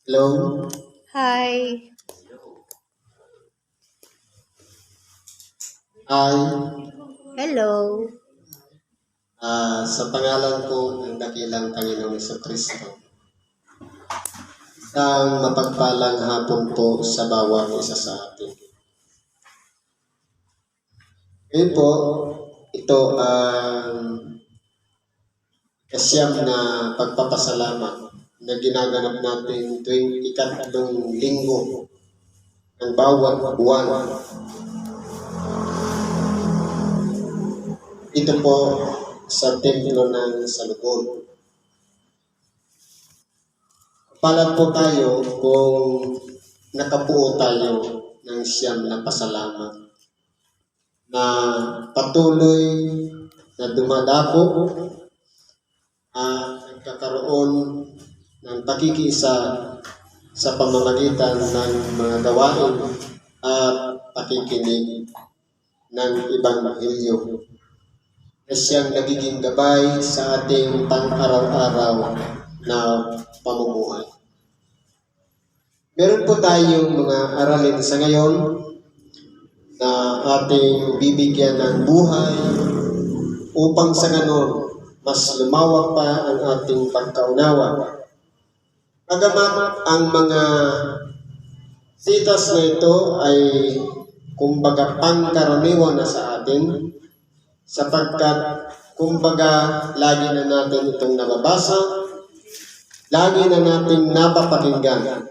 Hello. Hi. Hi. Hello. Sa pangalan po ng dakilang Panginoong Kristo, isang mapagpalang hapon po sa bawat isa sa atin. Ngayon po, ito ang kasyam na pagpapasalamat na ginaganap natin tuwing ikatlong linggo ng bawat buwan. Ito po sa templo ng Salubon. Palad po tayo kung nakabuo tayo ng siyam na pasalamat na patuloy na dumadako at nagkakaroon ng pakikiisa sa pamamagitan ng mga gawain at pakikinig ng Ebanghelyo na siyang nagiging gabay sa ating pang-araw-araw na pamumuhay. Meron po tayong mga aralin sa ngayon na ating bibigyan ng buhay upang sa ganon mas lumawak pa ang ating pagkaunawa. Bagamat ang mga sitas na ito ay kumbaga pangkaraniwan na sa atin, sapagkat kumbaga lagi na natin itong nababasa, lagi na nating napapakinggan.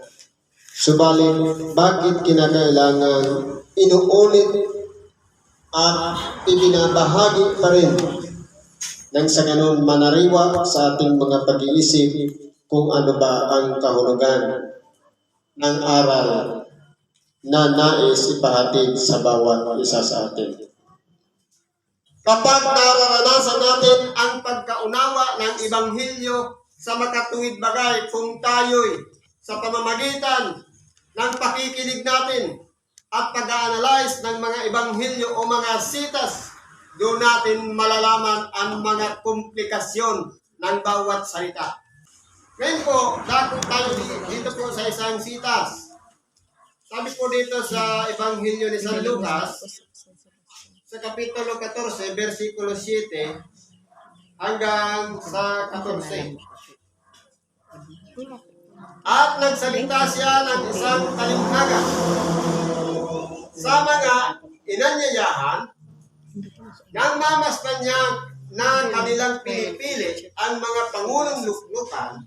Subalit, bakit kinakailangan inuulit at ibinabahagi pa rin nang sa ganun manariwa sa ating mga pag-iisip kung ano ba ang kahulugan ng aral na nais ipahatid sa bawat isa sa atin. Kapag nararanasan natin ang pagkaunawa ng Ebanghelyo sa makatuwid bagay kung tayo'y sa pamamagitan ng pakikinig natin at pag-a-analyze ng mga Ebanghelyo o mga sitas, doon natin malalaman ang mga komplikasyon ng bawat salita. Ngayon po, dako tayo dito po sa isang sitas. Sabi po dito sa Ebanghelyo ni San Lucas, sa Kapitulo 14, versikulo 7 hanggang sa 14. At nagsalita siya ng isang talinghaga sa mga inanyayahan nang mamasdan niya na kanilang pinipili ang mga pangulong luklukan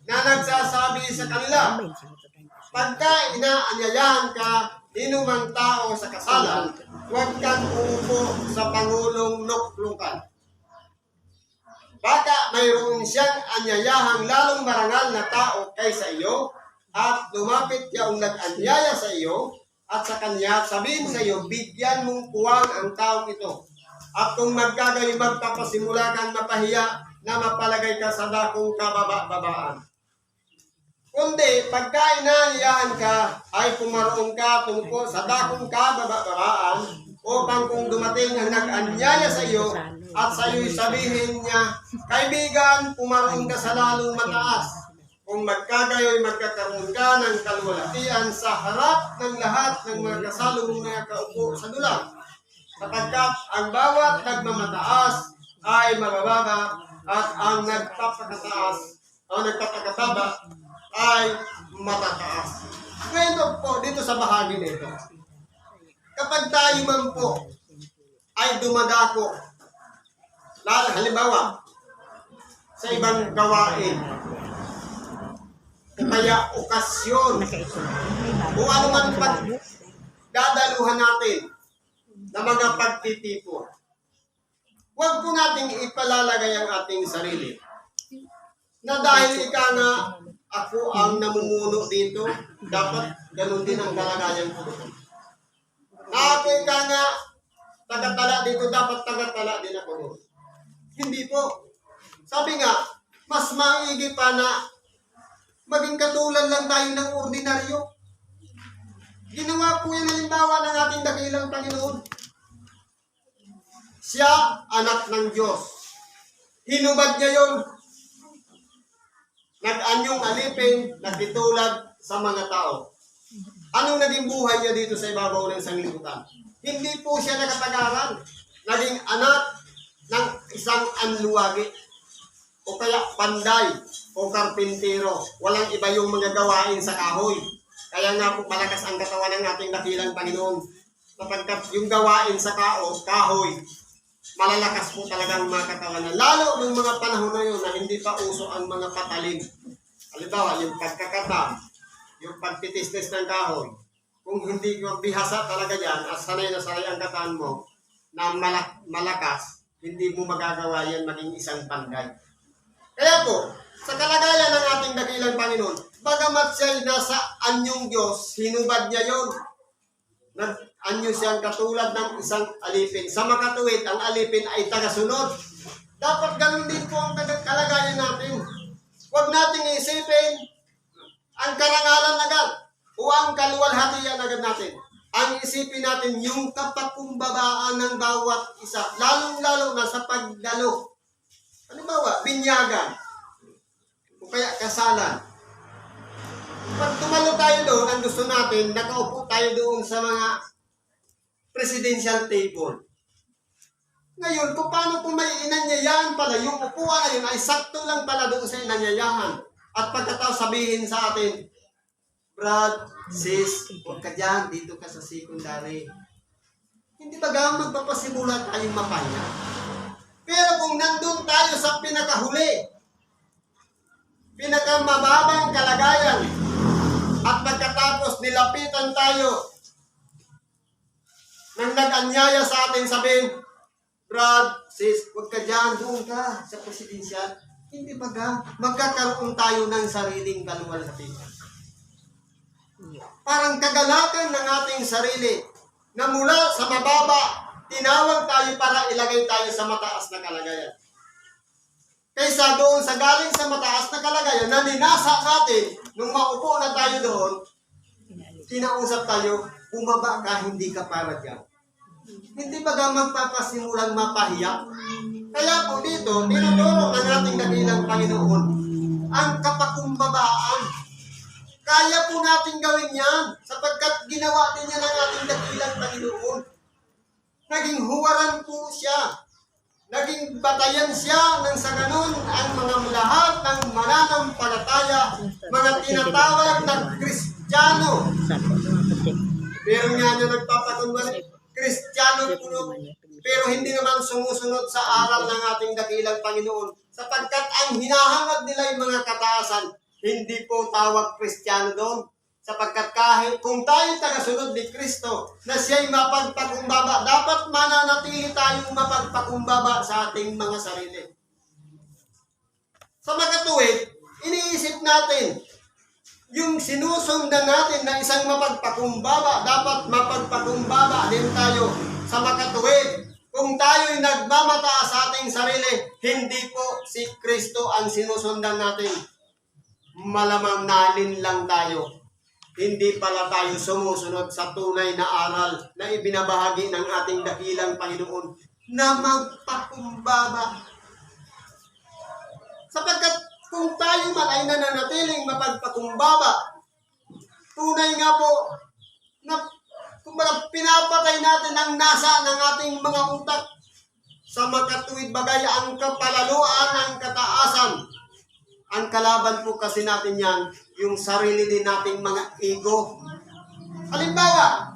na nagsasabi sa kanila, pagka inaanyayahan ka inumang tao sa kasalan, huwag kang uupo sa pangulong luklukan. Baka mayroon siyang anyayahang lalong marangal na tao kaysa iyo at lumapit yaong nag-anyaya sa iyo at sa kanya sabihin sa iyo, bigyan mong puwang ang taong ito. At kung magkagayon magpapasimula kang mapahiya na mapalagay ka sa dakong kababa-babaan. Kundi pagka inaanyayahan ka ay pumaroon ka tungkol sa dakong kababa-babaan upang kung dumating ang nag-anyaya sa iyo at sa iyo'y sabihin niya, kaibigan, pumaroon ka sa lalong mataas. Kung magkagayoy magkakaroon ka ng kaluwalhatian sa harap ng lahat ng mga kasalubong na kaupo sa dulang. Sapagkat ang bawat nagmamataas ay mabababa at ang nagpapakataas o nagpapakataba ay matataas. Ngayon po, dito sa bahagi nito, kapag tayo man po ay dumadako, halimbawa, sa ibang gawain, kaya okasyon, kung ano man pagdadaluhan natin na mga pagtitipon, huwag po nating ipalalagay ang ating sarili na dahil ika nga ako ang namumuno dito, dapat ganun din ang kalagayan ko. Na ako ika nga tagatala dito, dapat tagatala din ako doon. Hindi po. Sabi nga, mas maigi pa na maging katulad lang tayo ng ordinaryo. Ginawa po yan halimbawa ng ating dakilang Panginoon. Siya, anak ng Diyos. Hinubad niya yun. nag-anyong alipin, nagtitulad sa mga tao. Anong naging buhay niya dito sa ibabaw ng sanglibutan? Hindi po siya nakatagaran. Naging anak ng isang anluwagi o kaya panday o karpintero. Walang iba yung mga gawain sa kahoy. Kaya nga po malakas ang katawan ng ating dakilang Panginoon. Sapagkat yung gawain sa kahoy, malalakas po talagang mga katawan. Lalo ng mga panahon na yun na hindi pa uso ang mga patalim. Halimbawa, yung pagkakata, yung pagtitistis ng kahoy. Kung hindi yung bihasa talaga yan, at sanay na sanay ang katawan mo na malakas, hindi mo magagawa yan maging isang panday. Kaya po, sa kalagayan ng ating dakilang Panginoon, bagamat siya nasa anyong Diyos, hinubad niya yun. Nag-anyo siyang katulad ng isang alipin. Sa makatuwid, ang alipin ay tagasunod. Dapat ganun din po ang kalagayan natin. Huwag nating isipin ang karangalan agad o ang kaluwalhatian agad natin. Ang isipin natin yung kapakumbabaan ng bawat isa, lalong-lalo na sa pagdalo. Halimbawa, binyagan o kaya kasalan. Pag tumalo tayo doon, ang gusto natin, nakaupo tayo doon sa mga presidential table. Ngayon, kung paano kung may inanyayahan pala, yung upuan na yun ay sakto lang pala doon sa inanyayahan. At pagkatapos sabihin sa atin, Brad, sis, huwag ka dyan, dito ka sa secondary. Hindi ba gamang magpapasimula tayong mapaya? Pero kung nandun tayo sa pinakahuli, pinakamababang kalagayan, at pagkatapos nilapitan tayo nang nag-anyaya sa atin sabihin, Brad, sis, huwag ka dyan, doon ka sa presidensyal. Hindi ba magkakaroon tayo ng sariling kaluwalhatian? Parang kagalakan ng ating sarili na mula sa mababa, tinawag tayo para ilagay tayo sa mataas na kalagayan. Kaysa doon sa galing sa mataas na kalagayan na ninasa natin, nung maupo na tayo doon, kinausap tayo, bumaba ka, hindi ka para dyan. Hindi ba magpapasimulang mapahiya? Kaya po dito, tinuturo ng ating dakilang Panginoon ang kapakumbabaan. Kaya po natin gawin yan sapagkat ginawa din yan ng ating dakilang Panginoon. Naging huwaran po siya. Naging batayan siya nang sa ganun ang mga lahat ng mananampalataya, mga tinatawag na Kristiyano. Pero nga nyo nagpapatungan, Kristiyano puno, pero hindi naman sumusunod sa aral ng ating dakilang Panginoon. Sapagkat ang hinahangad nila yung mga kataasan, hindi po tawag Kristiyano doon. Sapagkat kahit kung tayo tagasunod ni Kristo na siya'y mapagpakumbaba, dapat mananatili tayong mapagpakumbaba sa ating mga sarili. Sa makatuwid, iniisip natin, yung sinusundan natin na isang mapagpakumbaba, dapat mapagpakumbaba din tayo sa makatuwid. Kung tayo'y nagmamataas sa ating sarili, hindi po si Kristo ang sinusundan natin. Malamang nalin lang tayo. Hindi pala tayo sumusunod sa tunay na aral na ibinabahagi ng ating dakilang Panginoon na magpakumbaba. Sapagkat kung tayo man ay nananatiling mapagpakumbaba, tunay nga po na kumbaga pinapatay natin ang nasa ng ating mga utak sa makatuwid bagay ang kapalaluan ng kataasan. Ang kalaban po kasi natin yan, yung sarili din nating mga ego. Halimbawa,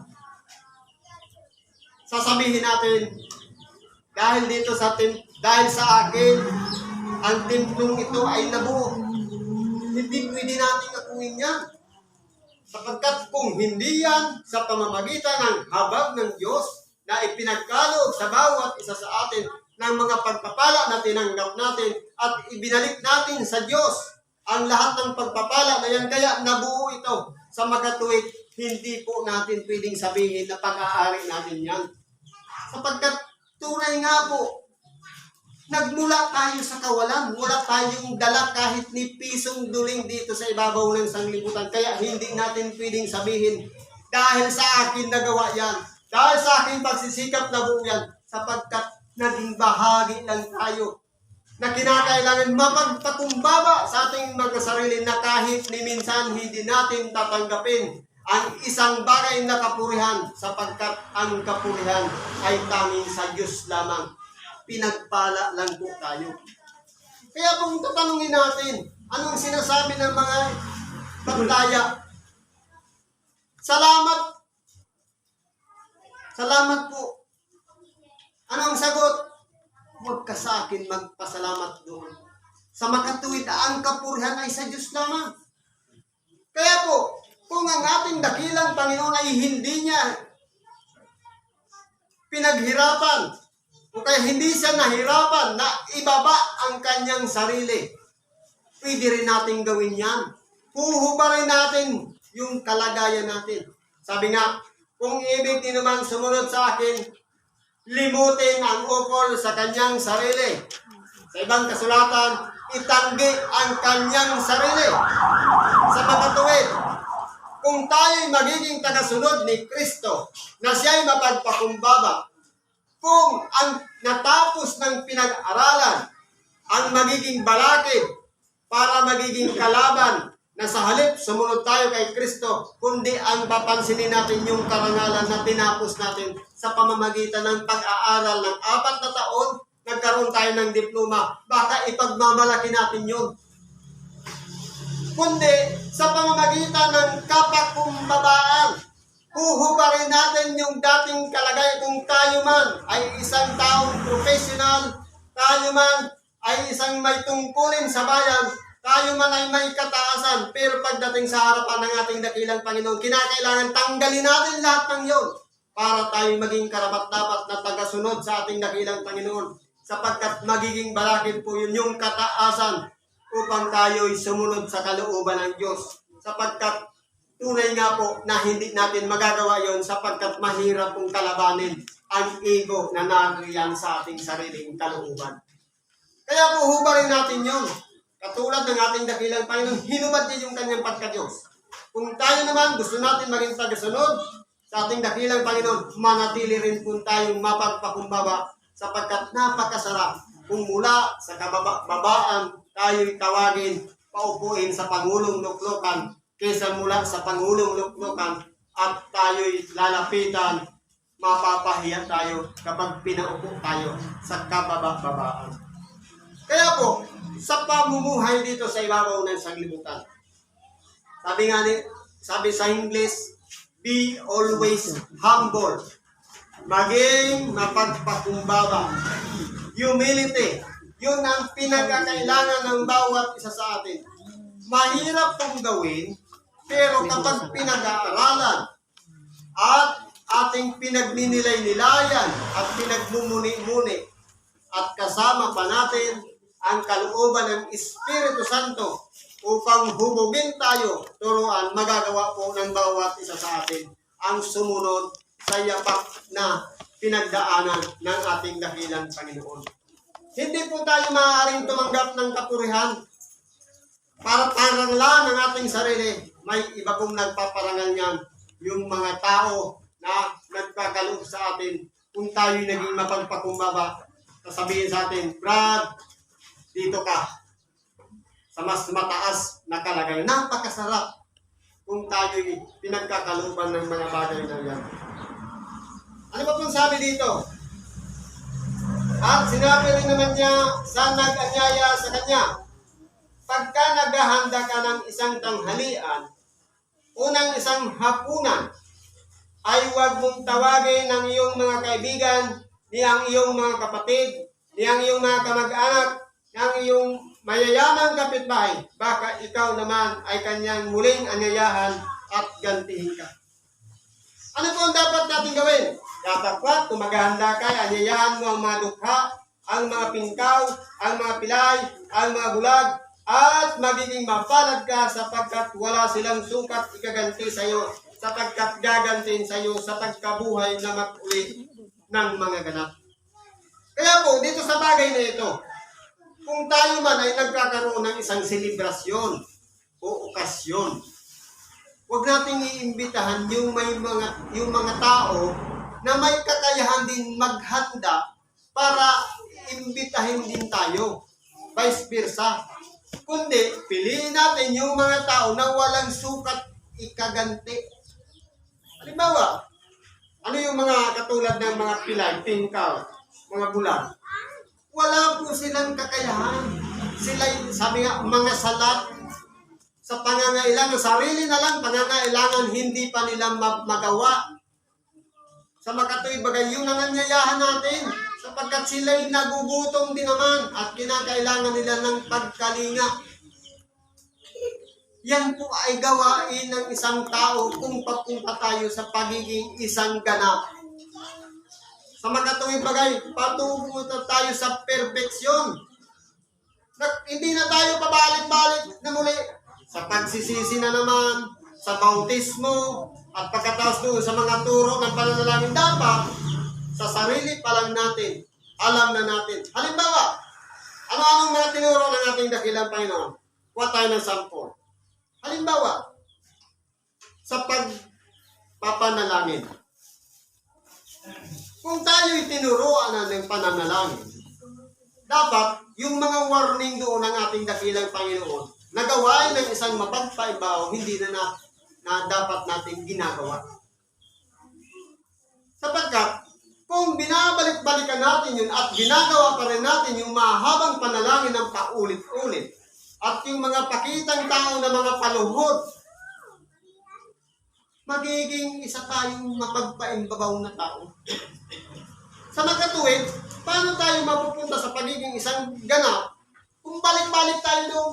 sasabihin natin, dahil sa akin, ang templong ito ay nabuo. Hindi pwede natin akuin yan. Sapagkat kung hindi yan sa pamamagitan ng habag ng Diyos na ipinagkaloob sa bawat isa sa atin ng mga pagpapala na tinanggap natin at ibinalik natin sa Diyos ang lahat ng pagpapala na yan, kaya nabuo ito sa makatuwid, hindi po natin pwedeng sabihin na pag-aari natin yan. Sapagkat tunay nga po, nagmula tayo sa kawalan, wala tayong dala kahit ni pisong duling dito sa ibabaw ng sanglibutan, kaya hindi natin pwedeng sabihin, dahil sa akin nagawa yan, dahil sa akin pagsisikap na buo yan, sapagkat naging bahagi lang tayo na kinakailangan mapagpakumbaba sa ating mga sarili na kahit ni minsan hindi natin tatanggapin ang isang bagay na kapurihan sapagkat ang kapurihan ay tanging sa Diyos lamang. Pinagpala lang po tayo. Kaya kung tatanungin natin, anong sinasabi ng mga bagdaya? Salamat. Salamat po. Anong sagot? Huwag ka sa akin magpasalamat doon. Sa makatuwid, ang kapurihan ay sa Diyos lamang. Kaya po, kung ang ating dakilang Panginoon ay hindi niya pinaghirapan, o kaya hindi siya nahirapan na ibaba ang kanyang sarili, pwede rin natin gawin yan. Huhubarin natin yung kalagayan natin. Sabi nga, kung ibig din naman sumunod sa akin, limutin ang ukol sa kanyang sarili. Sa ibang kasulatan, itanggi ang kanyang sarili. Sa makatuwid, kung tayo'y magiging tagasunod ni Kristo, na siya'y mapagpakumbaba, kung ang natapos ng pinag-aralan, ang magiging balakid para magiging kalaban, na sa halip sumunod tayo kay Kristo, kundi ang papansinin natin yung karangalan na tinapos natin sa pamamagitan ng pag-aaral ng 4 na taon, nagkaroon tayo ng diploma, baka ipagmamalaki natin yun. Kundi sa pamamagitan ng kapakumbabaan, huhubarin natin yung dating kalagay kung tayo man ay isang taong professional, tayo man ay isang may tungkulin sa bayan, tayo man ay may kataasan, pero pagdating sa harapan ng ating dakilang Panginoon, kinakailangan tanggalin natin lahat ng yon para tayo maging karapat-dapat na tagasunod sa ating dakilang Panginoon, sapagkat magiging balakid po yun yung kataasan upang tayo'y sumunod sa kalooban ng Diyos, sapagkat tunay nga po na hindi natin magagawa yon sapagkat mahirap pong kalabanin ang ego na nariyan sa ating sariling kalooban. Kaya po hubarin natin yon. Katulad ng ating dakilang Panginoon, hinubad niya yung kanyang pagka-Diyos. Kung tayo naman gusto natin maging tagasunod sa ating dakilang Panginoon, manatili rin po tayong mapagpakumbaba sapagkat napakasarap kung mula sa kababaan tayo'y tawagin, paupuin sa Pangulong Luklukan kaysa mula sa Pangulong Luklukan at tayo'y lalapitan, mapapahiya tayo kapag pinaupo tayo sa kababaan. Kaya po, sa pamumuhay dito sa ibabaw ng sanglibutan, sabi sa English, be always humble. Maging mapagpakumbaba. Humility. Yun ang pinagkakailangan ng bawat isa sa atin. Mahirap pong gawin, pero kapag pinag-aaralan at ating pinagninilayan at pinagmumuni-muni at kasama pa natin ang kalooban ng Espiritu Santo upang hubugin tayo, turuan, magagawa po ng bawat isa sa atin ang sumunod sa yapak na pinagdaanan ng ating dakilang Panginoon. Hindi po tayo maaaring tumanggap ng kapurihan para paranglan ng ating sarili. May iba pong nagpaparangal niyan, yung mga tao na nagkakaloob sa atin. Kung tayo'y naging mapagpakumbaba, sasabihin sa atin, Brad, dito ka sa mas mataas na kalagayan. Napakasarap kung tayo'y pinagkakalooban ng mga bagay na yan. Ano ba pong sabi dito? At sinabi rin naman niya sa nag-anyaya sa kanya, pagka naghahanda ka ng isang tanghalian, unang isang hapunan, ay huwag mong tawagin ang iyong mga kaibigan, ni ang iyong mga kapatid, ni ang iyong mga kamag-anak, ang iyong mayayamang kapitbahay, baka ikaw naman ay kanyang muling anyayahan at gantihin ka. Ano po ang dapat natin gawin? Dapat po, kung maghahanda ka, anyayahan mo ang mga dukha, ang mga pingkaw, ang mga pilay, ang mga bulag, at magiging mapalad ka sapagkat wala silang sukat ikaganti sa iyo, sapagkat gagantiin sa iyo sa pagkabuhay na mag-ulit ng mga ganap. Kaya po, dito sa bagay na ito, kung tayo man ay nagkakaroon ng isang selebrasyon o okasyon, huwag nating iimbitahan yung mga tao na may kakayahan din maghanda para imbitahin din tayo. vice versa. Kundi, piliin natin yung mga tao na walang sukat ikaganti. Halimbawa, ano yung mga katulad ng mga pilay, tingkaw, mga bulag? Wala po silang kakayahan. Sila, sabi nga, mga salat sa pangangailangan, sarili na lang pangangailangan, hindi pa nila magawa. Sa makatuwid bagay, yun ang anyayahan natin. Sapagkat sila'y nagugutom din naman at kinakailangan nila ng pagkalinga. Yan po ay gawain ng isang tao kung papunta tayo sa pagiging isang ganap. Sa makatuwid bagay, patungo tayo sa perfeksyon. Hindi na tayo pabalik-balik na muli sa pagsisisi na naman, sa bautismo, at pagkatapos doon sa mga turo ng pananalangin. Dapat, sa sarili pa lang natin, alam na natin. Halimbawa, ano-anong mga tinuro ng ating dakilang Panginoon? Kuha tayo ng sampol. Halimbawa, sa pagpapanalangin. Kung tayo'y tinuruan na ng pananalangin, dapat yung mga warning doon ng ating dakilang Panginoon, nagawain ng isang mapagpaibaw, hindi na dapat natin ginagawa. Sapagkat, kung binabalik-balikan natin yun at ginagawa pa rin natin yung mahabang panalangin ng paulit-ulit at yung mga pakitang tao na mga paluhod, magiging isa tayong mapagpaimbabaw na tao. Sa makatuwid, paano tayo mapupunta sa pagiging isang ganap kung balik-balik tayo doon?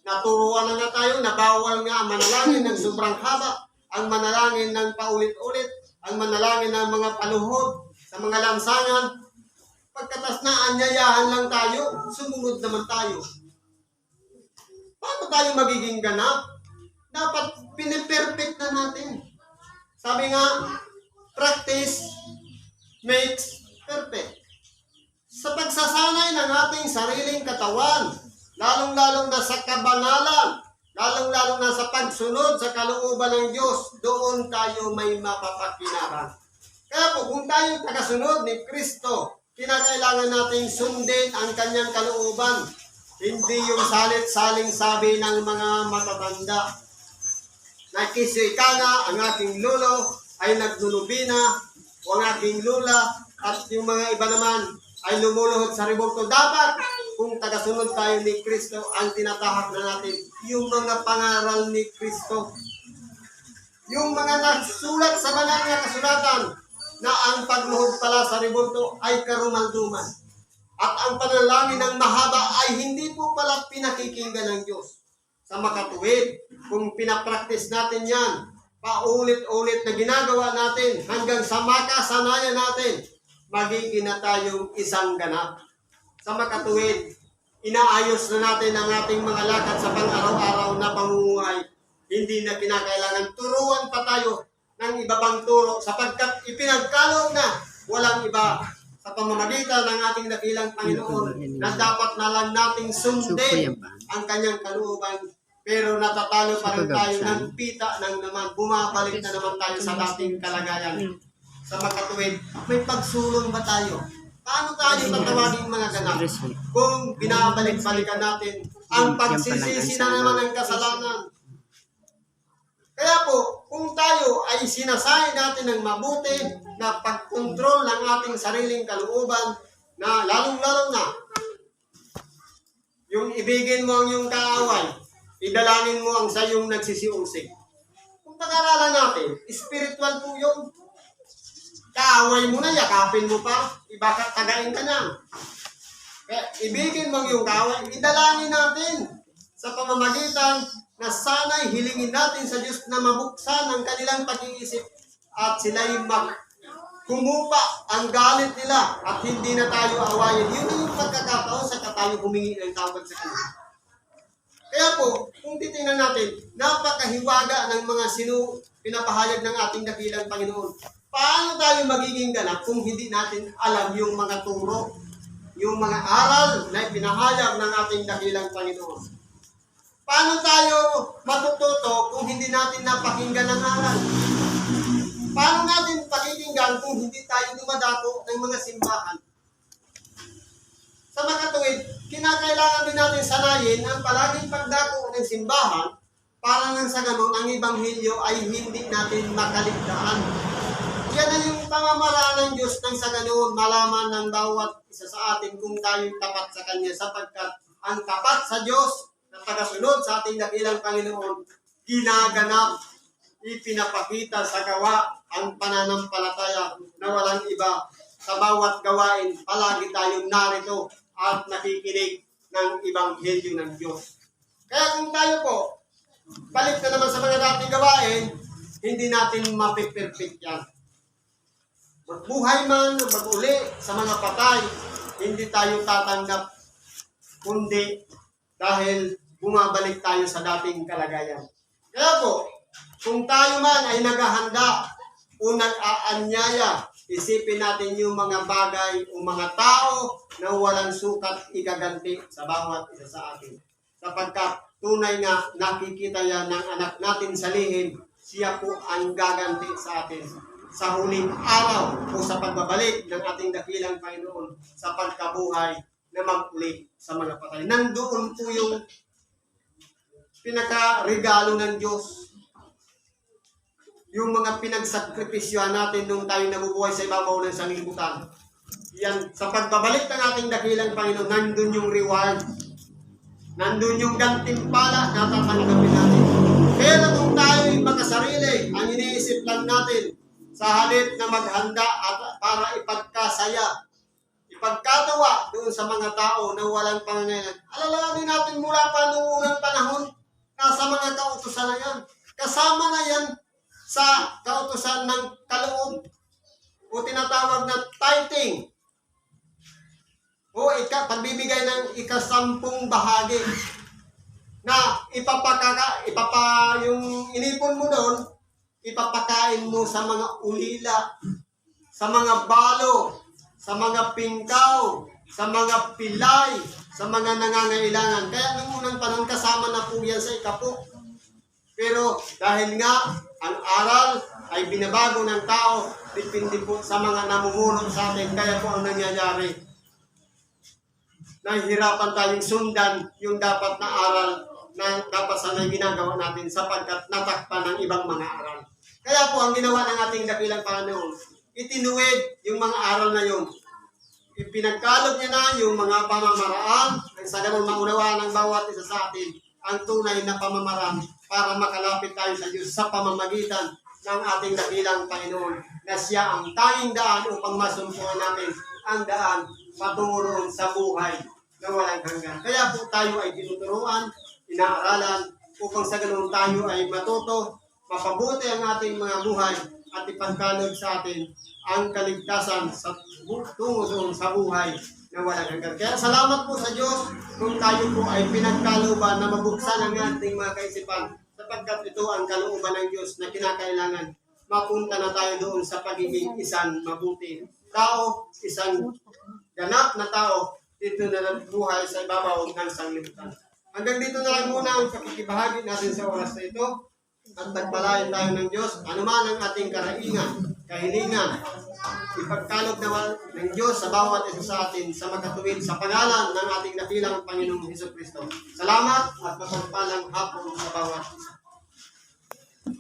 Naturuan na tayo na bawal nga ang manalangin ng sobrang haba, ang manalangin ng paulit-ulit, ang manalangin ng mga paluhod, sa mga lansangan. Pagkatas na anyayahan lang tayo, sumunod naman tayo. Paano tayo magiging ganap? Dapat piniperfect na natin. Sabi nga, practice makes perfect. Sa pagsasanay ng ating sariling katawan, lalong-lalong na sa kabanalan, lalong-lalong na sa pagsunod sa kalooban ng Diyos, doon tayo may mapapakinaran. Kaya po, kung tayo tagasunod ni Kristo, kinakailangan nating sundin ang kanyang kalooban. Hindi yung salit-saling sabi ng mga matatanda. Nakisika nga, ang aking lolo ay naglulubina, o ang aking lula, at yung mga iba naman ay lumuluhod sa rebulto. Dapat, kung tagasunod tayo ni Kristo, ang tinatahak na natin, yung mga pangaral ni Kristo. Yung mga nasulat sa banal na kasulatan, na ang pagluhod pala sa rebulto ay karumalduman. At ang panalangin ng mahaba ay hindi po pala pinakikinggan ng Diyos. Sa makatuwid, kung pinapraktis natin yan, paulit-ulit na ginagawa natin hanggang sa makasanayan natin, magiging na tayong isang ganap. Sa makatuwid, inaayos na natin ang ating mga lakad sa pang-araw-araw na pamumuhay. Hindi na kinakailangan turuan pa tayo ng iba pang turo sapagkat ipinagkaloob na walang iba sa pamamagitan ng ating dakilang Panginoon na dapat na lang nating sundin ang kanyang kalooban. Pero natatalo pa rin tayo ng pita ng naman. Bumabalik na naman tayo sa dating kalagayan. Sa makatuwid, may pagsulong ba tayo? Paano tayo tatawagin mga ganap? Kung binabalik-balikan natin ang pagsisisi na naman ng kasalanan. Kaya po, kung tayo ay sinasay natin ng mabuti na pagkontrol ng ating sariling kalooban na lalong-lalong na yung ibigin mo ang iyong kaaway, idalangin mo ang sayong nagsisiusig. Kung pag-aralan natin, spiritual po yun. Kaaway mo na, yakapin mo pa, ibaka tagain ka na. Kaya ibigin mo ang iyong kaaway, idalangin natin sa pamamagitan na sana'y hilingin natin sa Diyos na mabuksan ang kanilang pag-iisip at sila'y humupa ang galit nila at hindi na tayo awayin. Yun yung pagkakataon sa tayo humingi ng tawad sa kanila. Kaya po, kung titingnan natin, napakahiwaga ng mga pinapahayag ng ating dakilang Panginoon. Paano tayo magiging ganap kung hindi natin alam yung mga turo, yung mga aral na pinahayag ng ating dakilang Panginoon? Paano tayo matututo kung hindi natin napakinggan ang aral? Paano natin pakikinggan kung hindi tayo dumadako ng mga simbahan? sa makatuwid, kinakailangan din natin sanayin ang palaging pagdako ng simbahan para nang sa ganun ang Ebanghelyo ay hindi natin makaligtaan. Yan na yung pamamaraan ng Diyos nang sa ganun malaman ng bawat isa sa atin kung tayo'y tapat sa Kanya sapagkat ang tapat sa Diyos na tagasunod sa ating dakilang Panginoon ginaganap, ipinapakita sa gawa ang pananampalataya na walang iba. Sa bawat gawain, palagi tayong narito at nakikinig ng Ebanghelyo ng Diyos. Kaya kung tayo po, balik na naman sa mga dating gawain, hindi natin mapiperfect yan. Magbuhay man, mag-uli sa mga patay, hindi tayo tatanggap, kundi dahil bumabalik tayo sa dating kalagayan. Kaya po, kung tayo man ay naghahanda o nag-aanyaya, isipin natin yung mga bagay o mga tao na walang sukat igaganti sa bawat isa sa atin. Sapagkat tunay nga nakikita yan ng anak natin sa lihim, siya po ang gaganti sa atin sa huling araw o sa pagbabalik ng ating dakilang Panginoon sa pagkabuhay na mag-uli sa mga patay. Nandoon po yung pinaka-regalo ng Diyos. Yung mga pinagsakripisyohan natin nung tayo nabubuhay sa ibabaw ng sanglibutan. Yan, sa pagbabalik ng ating dakilang Panginoon, nandun yung reward. Nandun yung gantimpala na tatanggapin natin. Pero kung tayo'y makasarili, ang iniisip lang natin, sa halip na maghanda at para ipagkasaya, ipagkatawa doon sa mga tao na walang pangangailangan. Alalahanin natin mula pa noong unang panahon, nasa mga kautusan na yan. Kasama na yan sa kautusan ng kaloob o tinatawag na tithing o pagbibigay ng ikasampung bahagi na yung inipon mo doon, ipapakain mo sa mga ulila, sa mga balo, sa mga pingkaw, sa mga pilay, sa mga nangangailangan. Kaya nung unang panahon kasama na po yan sa ikapo. Pero dahil nga ang aral ay binabago ng tao, depende po sa mga namumuno sa atin. Kaya po ang nangyayari, nahihirapan tayong sundan yung dapat na aral na dapat sana ginagawa natin sapagkat natakpan ng ibang mga aral. Kaya po ang ginawa ng ating dakilang Panginoon, itinuwid yung mga aral na yun. Ipinagkalog niya na yung mga pamamaraan ang sa ganun maunawaan ng bawat isa sa atin ang tunay na pamamaraan para makalapit tayo sa Diyos sa pamamagitan ng ating dakilang Panginoon na siya ang tanging daan upang masumpungan namin ang daan patungo sa buhay na walang hanggan. Kaya po tayo ay tinuturuan, inaaralan upang sa ganun tayo ay matuto, mapabuti ang ating mga buhay at ipagkalog sa atin ang kaligtasan sa tungo doon sa buhay na walang hanggan. Kaya salamat po sa Diyos kung tayo po ay pinagkalooban na mabuksan ang ating mga kaisipan sapagkat ito ang kalooban ng Diyos na kinakailangan mapunta na tayo doon sa pagiging isang mabuti tao, isang ganap na tao dito na buhay sa ibabaw ng sanglibutan. Hanggang dito na lang muna ang pakikibahagi natin sa oras na ito at pagpalain tayo ng Diyos, anuman ang ating karaingan, kahilingan, ipagkalog naman ng Diyos sa bawat isa sa atin sa makatuwid sa pangalan ng ating dakilang Panginoong Hesus Kristo. Salamat at mapagpalang hapon sa bawat isa.